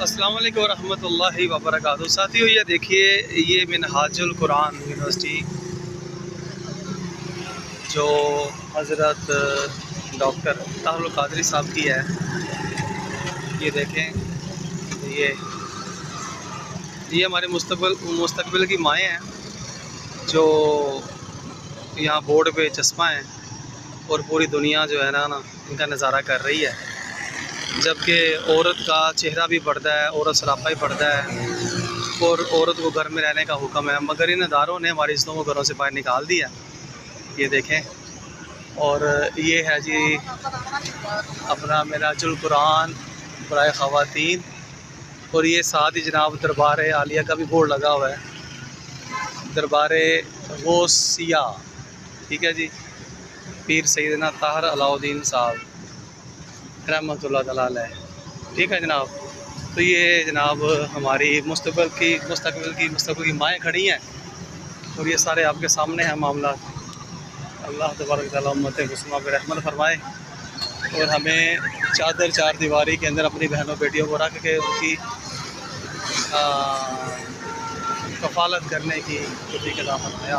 السلام علیکم ورحمۃ اللہ وبرکاتہ۔ ساتھیو یہ دیکھیے، یہ منہاج القرآن یونیورسٹی جو حضرت ڈاکٹر طاہر القادری صاحب کی ہے، یہ دیکھیں، یہ ہمارے مستقبل کی مائیں ہیں جو یہاں بورڈ پہ چسپاں ہیں اور پوری دنیا جو ہے نا ان کا نظارہ کر رہی ہے، جبکہ عورت کا چہرہ بھی پڑتا ہے، عورت سراپا ہی پڑتا ہے اور عورت کو گھر میں رہنے کا حکم ہے، مگر ان اداروں نے ہماری عزتوں کو گھروں سے باہر نکال دیا۔ یہ دیکھیں، اور یہ ہے جی اپنا منہاج القرآن برائے خواتین، اور یہ ساتھ ہی جناب دربار عالیہ کا بھی بورڈ لگا ہوا ہے، دربار غوثیہ، ٹھیک ہے جی، پیر سیدنا طاہر علاؤ الدین صاحب رحمۃ اللہ تعالیٰ علیہ، ٹھیک ہے جناب۔ تو یہ جناب ہماری مستقبل کی مائیں کھڑی ہیں، اور یہ سارے آپ کے سامنے ہیں معاملات۔ اللہ تبارک تعالیٰ امت مسلمہ پہ رحمت فرمائے، اور ہمیں چار دیواری کے اندر اپنی بہنوں بیٹیوں کو رکھ کے ان کی کفالت کرنے کی توفیق عطا فرمائے۔